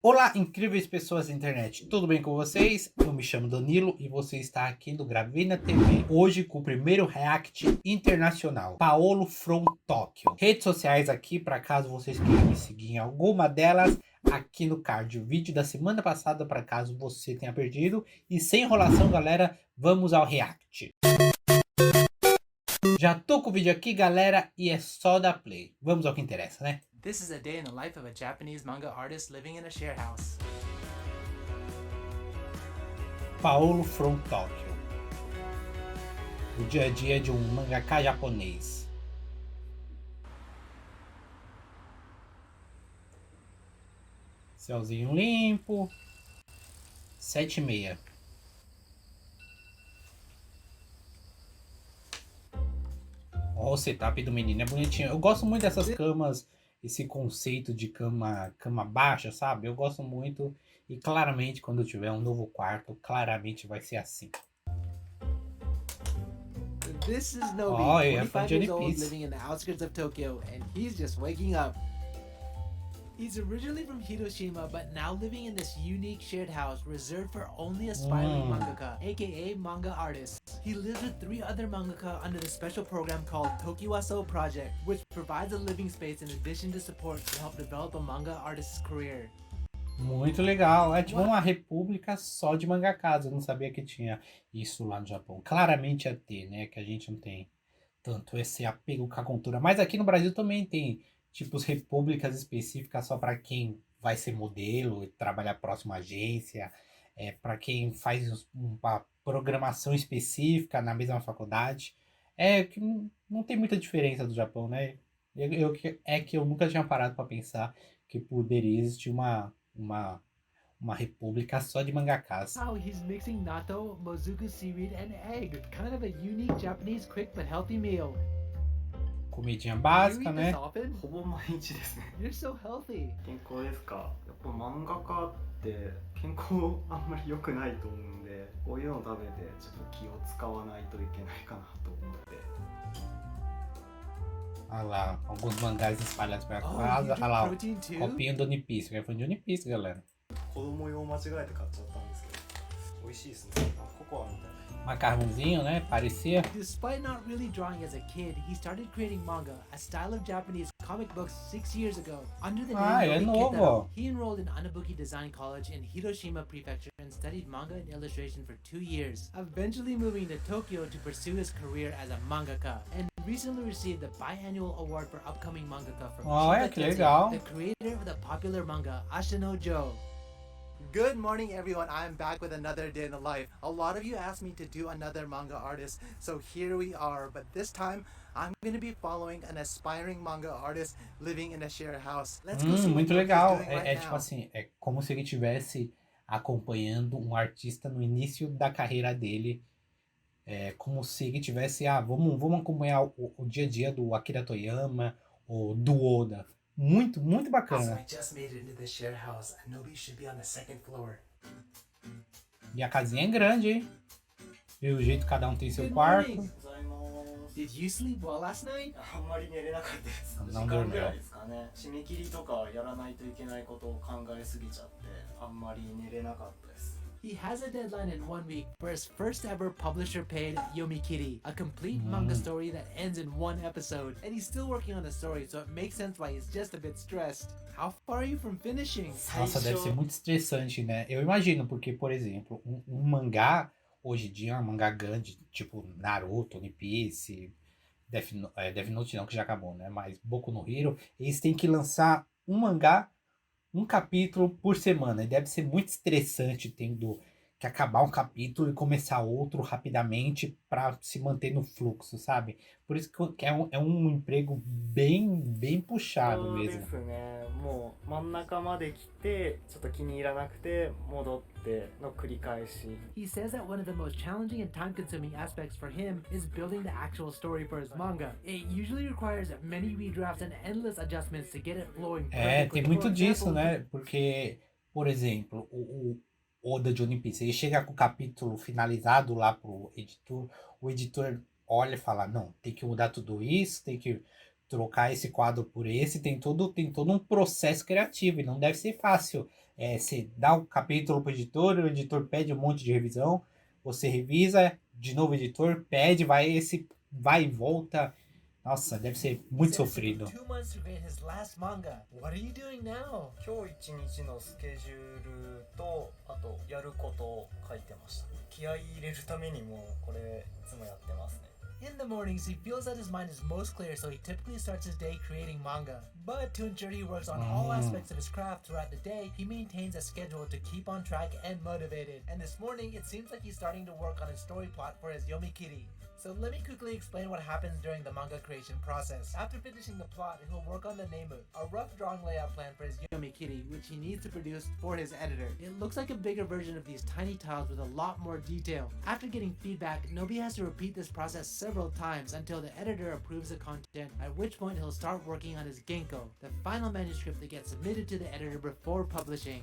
Olá, incríveis pessoas da internet, tudo bem com vocês? Eu me chamo Danilo e você está aqui no GRAVINatv. Hoje com o primeiro react internacional, Paolo from Tóquio. Redes sociais aqui, para caso vocês queiram me seguir em alguma delas, aqui no card. O vídeo da semana passada, para caso você tenha perdido. E sem enrolação, galera, vamos ao react. Já tô com o vídeo aqui, galera, e é só dar play. Vamos ao que interessa, né? This is a day in the life of a Japanese manga artist living in a share house. Paolo from Tóquio. O dia a dia de um mangaka japonês. Céuzinho limpo. 7h30. Ó, o setup do menino é bonitinho. Eu gosto muito dessas camas, esse conceito de cama baixa, sabe? Eu gosto muito. E claramente, quando eu tiver um novo quarto, claramente vai ser assim. This is Nobi, Oh, yeah, 25 Johnny years old, Peace. living in the outskirts of Tokyo, and he's just waking up. He's originally from Hiroshima, but now living in this unique shared house reserved for only aspiring mangaka, aka manga artists. He lives with 3 other mangaka under the special program called Tokiwaso Project, which provides a living space in addition to support to help develop a manga artist's career. Muito legal. É tipo uma república só de mangakas. Eu não sabia que tinha isso lá no Japão. Claramente ia ter, né? Que a gente não tem tanto esse apego com a cultura. Mas aqui no Brasil também tem, tipo, repúblicas específicas só para quem vai ser modelo e trabalhar próximo à agência. Para quem faz uma programação específica na mesma faculdade. É que não tem muita diferença do Japão, né? É que eu nunca tinha parado para pensar que poderia existir uma república só de mangakas. Wow, he's mixing natto, mozuku seaweed, and egg. Kind of a unique Japanese quick but healthy meal. Comidinha Do you básica, eat this né? often? ほぼ毎日ですね。 You're so healthy. 健康ですか。やっぱ漫画家って健康あんまり良くないと思うんで、こういうのを食べてちょっと気を使わないといけないかなと思って。 Olha lá, alguns mangás espalhados pela Oh, casa. you Olha drink lá, protein too? copinho do One Piece. Eu fui de One Piece, galera. 子供用間違えて買っちゃったんですけど、美味しいですね。ココアみたいな。 Macarrãozinho, né? Parecia. Despite not really drawing as a kid, he started creating manga, a style of Japanese comic books 6 years ago. Under the Ah, name é Nobi novo. Kitaro, he enrolled in Anabuki Design College in Hiroshima Prefecture and studied manga and illustration for 2 years, eventually moving to Tokyo to pursue his career as a mangaka, and recently received the biannual award for upcoming mangaka from Olha, Shiba que Tetsuya, legal. the creator of the popular manga Ashino Joe. Good morning, everyone. I am back with another day in the life. A lot of you asked me to do another manga artist, so here we are. But this time, I'm going to be following an aspiring manga artist living in a shared house. Let's go see what Muito he's legal. doing right É now. tipo assim, é como se ele estivesse acompanhando um artista no início da carreira dele. É como se ele tivesse, vamos acompanhar o dia a dia do Akira Toriyama ou do Oda. Muito, muito So bacana. I just made it into the shared house, and Nobi should be on the 2nd floor. E a casinha é grande, hein? E o jeito que cada um tem seu Good quarto. morning. ございます。 Did you sleep well last night? あんまり寝れなかったです。時なんだろうね間ぐらいですかね。締め切りとかやらないといけないことを考えすぎちゃって、あんまり寝れなかったです。 He has a deadline in 1 week for his first ever publisher paid Yomikiri, a complete manga story that ends in 1 episode. And he's still working on the story, so it makes sense why he's just a bit stressed. How far are you from finishing? Nossa, deve ser muito estressante, né? Eu imagino, porque, por exemplo, um mangá, hoje em dia, um mangá grande, tipo Naruto, One Piece, Death Note não, que já acabou, né? Mas Boku no Hero, eles têm que lançar um mangá, um capítulo por semana. E deve ser muito estressante tendo que acabar um capítulo e começar outro rapidamente para se manter no fluxo, sabe? Por isso que é um emprego bem puxado そうで mesmo. すね。もう真ん中まで来て、ちょっと気に入らなくて戻っての繰り返し。 He says that one of the most challenging and time-consuming aspects for him is building the actual story for his manga. It usually requires many redrafts and endless adjustments to get it flowing perfectly. Tem muito For disso, example, né? Porque, por exemplo, o Oda de One Piece, ele chega com o capítulo finalizado lá pro editor, o editor olha e fala, não, tem que mudar tudo isso, tem que trocar esse quadro por esse, tem todo um processo criativo, e não deve ser fácil Você dá o capítulo pro editor, o editor pede um monte de revisão, você revisa, de novo o editor pede, vai e volta. Nossa, deve ser muito sofrido. 2 months to create his last manga. What are you doing now? 今日一日のスケジュールとあとやることを書いてました。気合い入れるためにもこれいつもやってますね。 In the mornings, he feels that his mind is most clear, so he typically starts his day creating manga. But to ensure he works on all aspects of his craft throughout the day, he maintains a schedule to keep on track and motivated. And this morning, it seems like he's starting to work on his story plot for his Yomikiri. So let me quickly explain what happens during the manga creation process. After finishing the plot, he'll work on the nemu, a rough drawing layout plan for his Yomikiri, which he needs to produce for his editor. It looks like a bigger version of these tiny tiles with a lot more detail. After getting feedback, Nobi has to repeat this process several times until the editor approves the content, at which point he'll start working on his Genko, the final manuscript that gets submitted to the editor before publishing.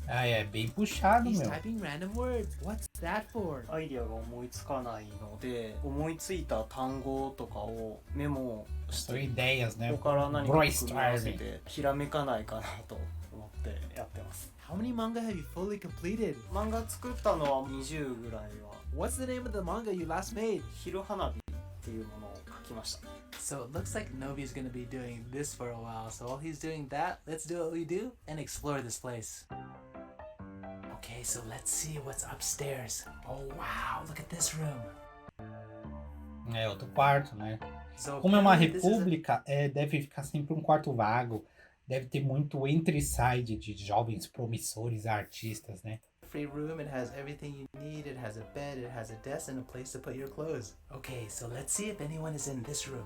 Ah, é bem puxado, He's meu. typing random words. What's that for? アイディアが思いつかないので思いついた単語とかをメモし São て ideias, né? ここから何か組み合わせ Brainstorming. てひらめかないかなと思ってやってます。 How many manga have you fully completed? 漫画作ったのは20ぐらいは What's the name of the manga you last made? 昼花火っていうものを書きました。 So it looks like Nobi's gonna be doing this for a while. So while he's doing that, let's do what we do and explore this place. Okay, so let's see what's upstairs. Oh wow, look at this room. É outro quarto, né? So Como é uma apparently this is a república, deve ficar sempre um quarto vago. Deve ter muito entre e sai de jovens promissores artistas, né? free room. It has everything you need. It has a bed, it has a desk, and a place to put your clothes. Okay, so let's see if anyone is in this room.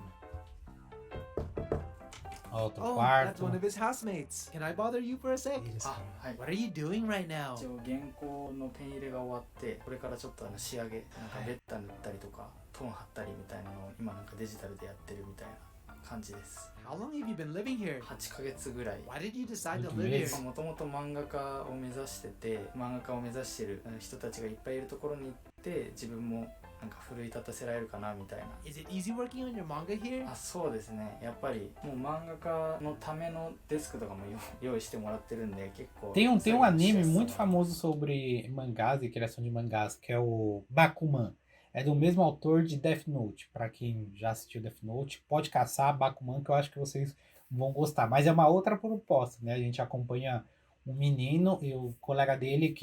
Outro Oh, that's quarto. one of his housemates. Can I bother you for a sec? いいですか。はい。 What are you doing right now? 一応原稿のペン入れが終わってこれからちょっと仕上げなんかベッタ塗ったりとかトーン貼ったりみたいなのを今なんかデジタルでやってるみたいな感じです。 How long have you been living here? 8ヶ月ぐらい。 Why did you decide to Muito live here? mesmo. もともと漫画家を目指してて漫画家を目指してる人たちがいっぱいいるところに行って自分もなんか奮い立たせられるかなみたいな。 Is it easy working on your manga here? あ、そうですね。やっぱりもう漫画家のためのデスクとかも用意してもらってるんで結構 Tem um anime muito 作業しやすさ famoso sobre mangás e criação de mangás, que é o Bakuman. É do mesmo autor de Death Note. Pra quem já assistiu Death Note, pode caçar Bakuman, que eu acho que vocês vão gostar. Mas é uma outra proposta, né? A gente acompanha um menino e o colega dele,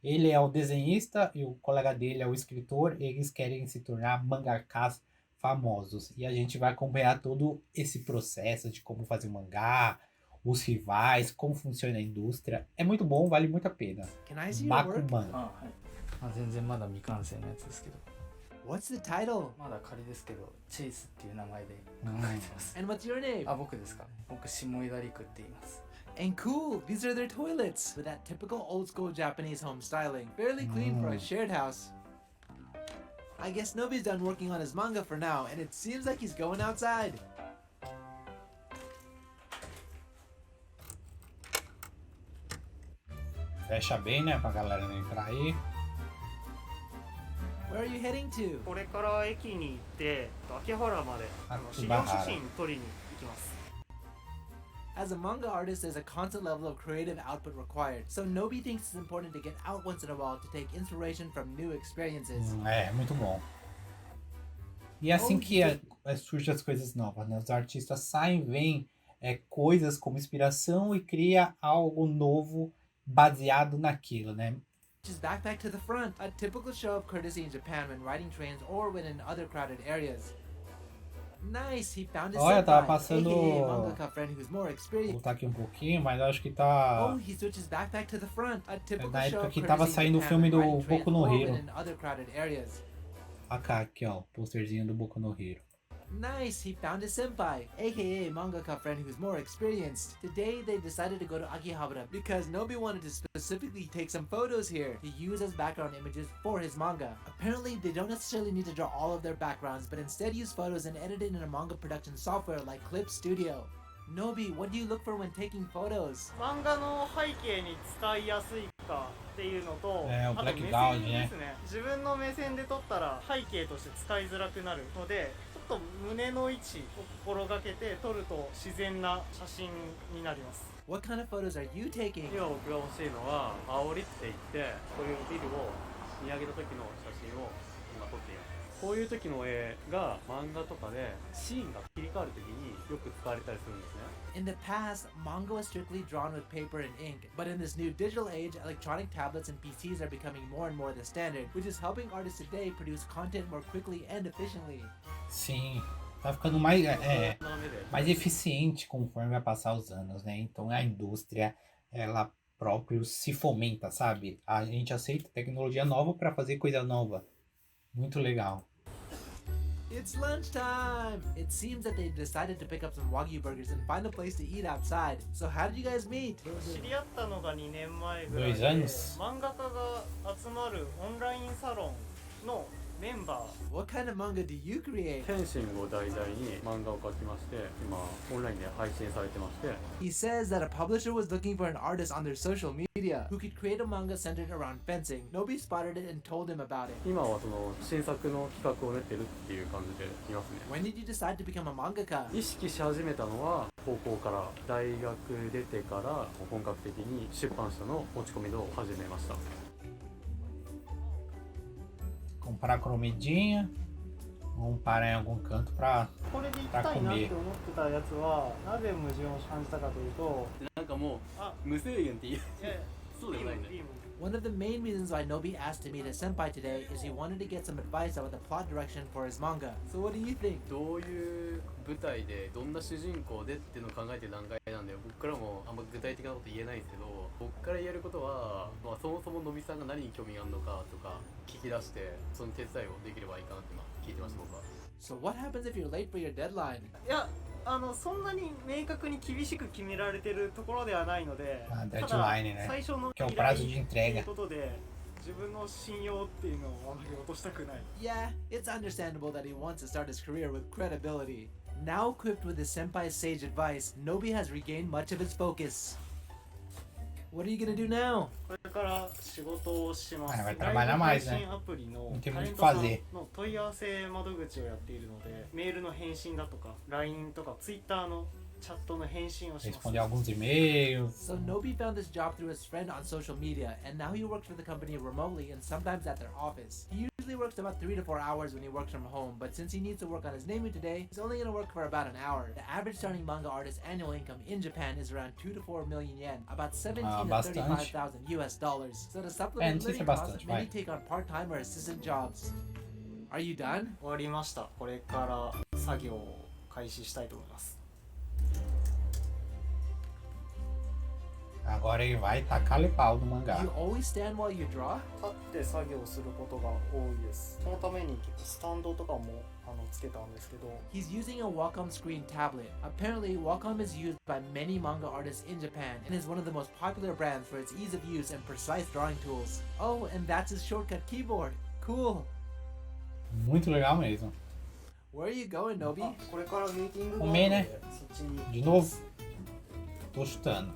ele é o desenhista e o colega dele é o escritor. Eles querem se tornar mangakas famosos. E a gente vai acompanhar todo esse processo de como fazer um mangá, os rivais, como funciona a indústria. É muito bom, vale muito a pena. Can I see your work? Bakuman. あ、はい。まあ、全然まだ未完成のやつですけど What's the title? まだ仮ですけどチェイスっていう名前で考えてます、 And what's your name? あ、僕ですか。僕下枝陸って言います。 And cool, these are their toilets with that typical old school Japanese home styling. Fairly clean for a shared house. I guess Nobi's done working on his manga for now, and it seems like he's going outside. Fecha bem, né? Pra galera não entrar aí. Where are you heading to? これから駅に行って秋葉原まで資料写真撮りに行きます。 As a manga artist, there's a constant level of creative output required, so Nobi thinks it's important to get out once in a while to take inspiration from new experiences. É, muito bom. E é assim que surgem as coisas novas, né? Os artistas saem, veem coisas como inspiração e cria algo novo baseado naquilo, né? Just backpack to the front, a typical show of courtesy in Japan when riding trains or when in other crowded areas. Nice, he found his Olha, tava senpai, passando- aka mangaka friend who's more Vou experienced. voltar aqui um pouquinho, mas acho que tá... Oh, he switches backpack to the front, a typical na show época of que tava courtesy in saindo o Japan filme when do riding trains Boku no or when Hero. in other crowded areas. Aqui, ó, posterzinho do Boku no Hero. Nice, he found his senpai, aka mangaka friend who's more experienced. Today they decided to go to Akihabara because Nobi wanted to specifically take some photos here to use as background images for his manga. Apparently they don't necessarily need to draw all of their backgrounds, but instead use photos and edit it in a manga production software like Clip Studio. Nobi, what do you look for when taking photos? 漫画の背景に使いやすいかっていうのと、おあと目線ですね。自分の目線で撮ったら背景として使いづらくなるので、ちょっと胸の位置を心がけて撮ると自然な写真になります。What kind of photos are you taking? 今僕が欲しいのは煽りって言ってこういうビルを見上げた時の写真を今撮っています。こういう時の絵が漫画とかでシーンが切り替わる時によく使われたりするんですね。 In the past, manga was strictly drawn with paper and ink, but in this new digital age, electronic tablets and PCs are becoming more and more the standard, which is helping artists today produce content more quickly and efficiently. Sim, tá ficando mais eficiente conforme vai passar os anos, né? Então a indústria, ela própria se fomenta, sabe? A gente aceita tecnologia nova para fazer coisa nova. Muito legal. It's lunchtime! It seems that they've decided to pick up some Wagyu burgers and find a place to eat outside. So how did you guys meet? 知り合ったのが2年前ぐらい 2 で、 anos. 漫画家が集まるオンラインサロンのメンバー。 What kind of manga do you create? フェンシングを題材に漫画を描きまして、今オンラインで配信されてまして、 He says that a publisher was looking for an artist on their social media who could create a manga centered around fencing. Nobi spotted it and told him about it. 今はその新作の企画を練ってるっていう感じでいますね。 When did you decide to become a mangaka? 意識し始めたのは高校から大学出てから本格的に出版社の持ち込みを始めました。 Comprar comidinha, vamos parar em algum canto pra これで行きたいなって思ってたやつはなぜ矛盾を感じたかというと、なんかもう無制限っていう。そうでもないね。 One of the main reasons why Nobi asked to meet his senpai today is he wanted to get some advice about the plot direction for his manga. So what do you think? どういう舞台でどんな主人公でっていうのを考えてる段階なんで、僕からもあんま具体的なこと言えないんですけど、僕から言えることは、そもそものびさんが何に興味があるのかとか聞き出してその手伝いをできればいいかなって今聞いてました僕は。 So what happens if you're late for your deadline? いや、そんなに明確に厳しく決められてるところではないので、ただ最初の依頼ということで自分の信用っていうのをあまり落としたくない。 Yeah, it's understandable that he wants to start his career with credibility. Now equipped with his senpai's sage advice, Nobi has regained much of his focus. What are you gonna do now? これから仕事をします。 vai ライ trabalhar ブ mais, 配 né? 信アプリの Não tem タレ muito ン o que トさん fazer. の問い合わせ窓口をやっているので、メールの返信だとか LINE とか Twitter のチャットの返信をします。 Responder alguns e-mails. So Nobi found this job through his friend on social media, and now he works for the company remotely and sometimes at their office. He usually works about 3 to 4 hours when he works from home, but since he needs to work on his naming today, he's only gonna work for about an hour. The average starting manga artist's annual income in Japan is around 2 to 4 million yen, about 17 to 35,000 US dollars. So to supplement living costs, many take on part-time or assistant jobs. Are you done? 終わりました。これから作業を開始したいと思います。 Agora ele vai tacar-lhe pau no mangá. You always stand while you draw? 立って作業することが多いです。そのために結構スタンドとかもつけたんですけど。 He's using a Wacom screen tablet. Apparently, Wacom is used by many manga artists in Japan and is one of the most popular brands for its ease of use and precise drawing tools. Oh, and that's his shortcut keyboard. Cool. Muito legal mesmo. Where are you going, Nobi? これからミーティングがあるの Comer, で né? そっちに。 De novo. Tô chutando.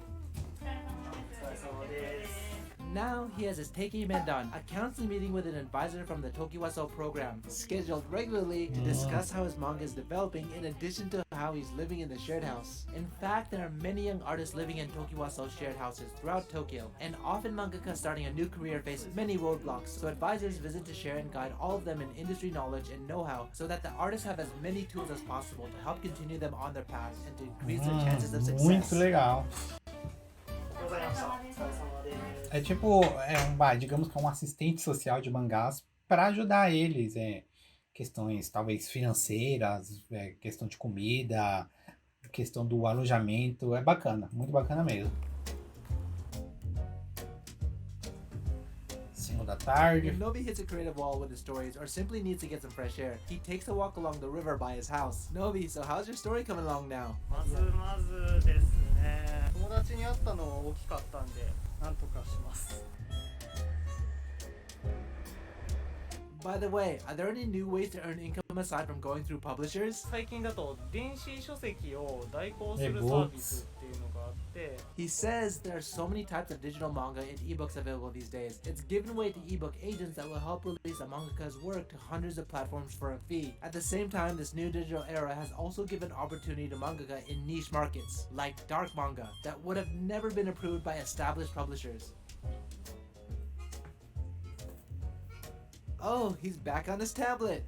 Now he has his Teiki-men done, a counseling meeting with an advisor from the Tokiwaso program, scheduled regularly to discuss how his manga is developing in addition to how he's living in the shared house. In fact, there are many young artists living in Tokiwaso shared houses throughout Tokyo, and often mangaka starting a new career face many roadblocks, so advisors visit to share and guide all of them in industry knowledge and know-how so that the artists have as many tools as possible to help continue them on their path and to increase their chances of success. Muito legal. É tipo, digamos que é um assistente social de mangás para ajudar eles, questões talvez financeiras, questão de comida, questão do alojamento, é bacana, muito bacana mesmo. 5 da tarde. If Nobi hits a creative wall with his stories or simply needs to get some fresh air, he takes a walk along the river by his house. Nobi, so how's your story coming along now? まずですね。友達に会ったのは大きかったんで、なんとかします。By the way, are there any new ways to earn income aside from going through publishers? 最近だと電子書籍を代行するサービスっていうのがあって He says there are so many types of digital manga and ebooks available these days. It's given away to ebook agents that will help release a mangaka's work to hundreds of platforms for a fee. At the same time, this new digital era has also given opportunity to mangaka in niche markets, like dark manga, that would have never been approved by established publishers. Oh, he's back on his tablet.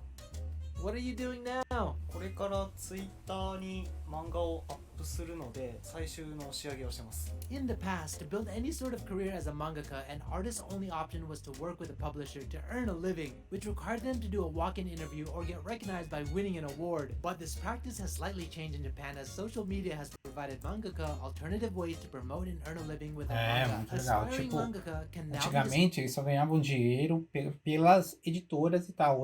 What are you doing now? これからツイッターに漫画をアップするので最終の仕上げをしてます。 In the past, to build any sort of career as a mangaka, an artist's only option was to work with a publisher to earn a living, which required them to do a walk-in interview or get recognized by winning an award. But this practice has slightly changed in Japan as social media has provided mangaka alternative ways to promote and earn a living with a manga. Muito legal. Aspiring Tipo, mangaka can now antigamente eles só ganhavam dinheiro pelas editoras e tal.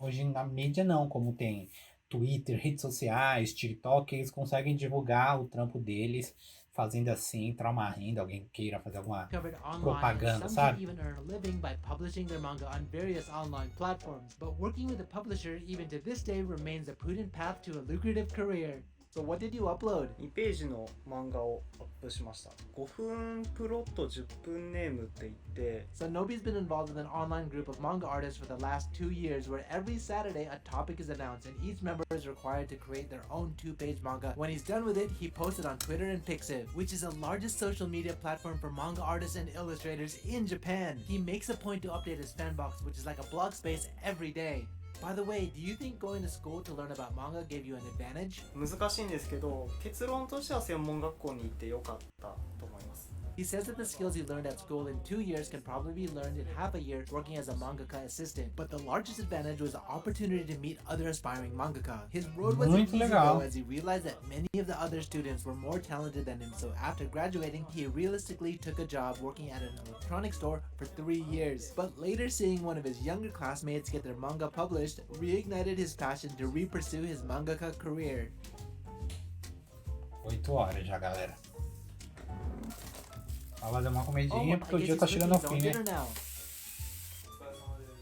Hoje na mídia não, como tem Twitter, redes sociais, TikTok, eles conseguem divulgar o trampo deles, fazendo assim, entrar uma renda, alguém queira fazer alguma covered online, propaganda, and some sabe? can even earn a living by publishing their manga on various online platforms. But working with a publisher, even to this day, remains a prudent path to a lucrative career. So what did you upload? 2ページの漫画をアップしました。5分プロット10分ネームって言って So Nobi's been involved with an online group of manga artists for the last 2 years where every Saturday a topic is announced and each member is required to create their own 2-page manga. When he's done with it, he posts it on Twitter and Pixiv, which is the largest social media platform for manga artists and illustrators in Japan. He makes a point to update his fan box, which is like a blog space, every day. By the way, do you think going to school to learn about manga gave you an advantage? 難しいんですけど結論としては専門学校に行ってよかったと思います。 He says that the skills he learned at school in 2 years can probably be learned in half a year working as a mangaka assistant. But the largest advantage was the opportunity to meet other aspiring mangaka. His road wasn't easy though, as he realized that many of the other students were more talented than him. So after graduating, he realistically took a job working at an electronics store for 3 years. But later seeing one of his younger classmates get their manga published reignited his passion to re-pursue his mangaka career. 8 horas já, galera. Vai fazer uma comidinha porque o dia tá chegando ao fim, né?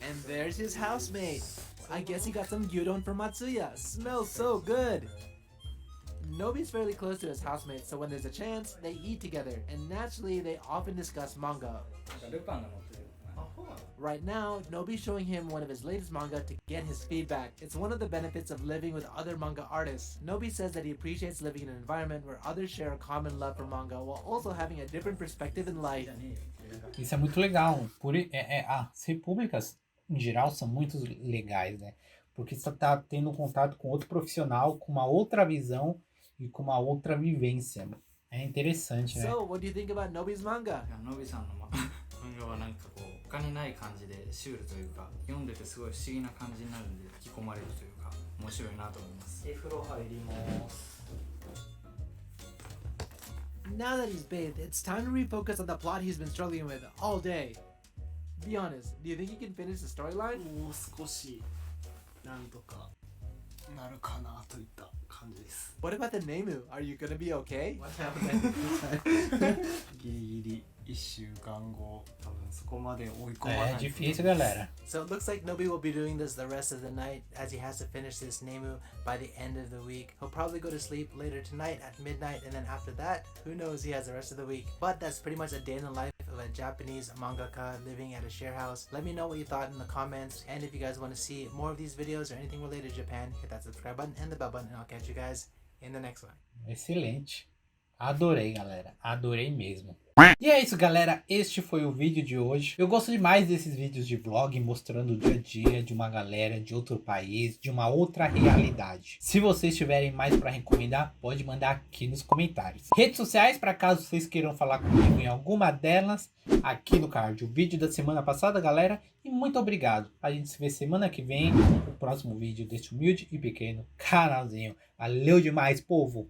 And there's his housemate. I guess he got some gyudon from Matsuya. Smells so good. Nobi's fairly close to his housemate, so when there's a chance, they eat together. And naturally, they often discuss manga. Right now, Nobi's showing him one of his latest manga to get his feedback. It's one of the benefits of living with other manga artists. Nobi says that he appreciates living in an environment where others share a common love for manga while also having a different perspective in life. Isso é muito legal. As repúblicas, em geral, são muito legais, né? Porque você tá tendo contato com outro profissional, com uma outra visão e com uma outra vivência. É interessante, né? So, what do you think about Nobi's manga? ノビさんの漫画はなんかこう他にない感じでシュールというか読んでてすごい不思議な感じになるんで引き込まれるというか面白いなと思います。風呂入ります。 Now that he's bathed, it's time to refocus on the plot he's been struggling with all day. Be honest, do you think he can finish the storyline? もう少しなんとかなるかなといった感じです。 What about the Nemu? Are you gonna be okay? What happened? ギリギリ1週間後多分そこまで追い込まない。É difícil, galera. So it looks like Nobi will be doing this the rest of the night as he has to finish this Nemu by the end of the week. He'll probably go to sleep later tonight at midnight, and then after that, who knows, he has the rest of the week. But that's pretty much a day in the life of a Japanese mangaka living at a share house. Let me know what you thought in the comments, and if you guys want to see more of these videos or anything related to Japan, hit that subscribe button and the bell button, and I'll catch you guys in the next one. Excelente. Adorei, galera. Adorei mesmo. E é isso, galera. Este foi o vídeo de hoje. Eu gosto demais desses vídeos de vlog mostrando o dia a dia de uma galera de outro país, de uma outra realidade. Se vocês tiverem mais para recomendar, pode mandar aqui nos comentários. Redes sociais, para caso vocês queiram falar comigo em alguma delas, aqui no card. O vídeo da semana passada, galera. E muito obrigado. A gente se vê semana que vem no próximo vídeo deste humilde e pequeno canalzinho. Valeu demais, povo!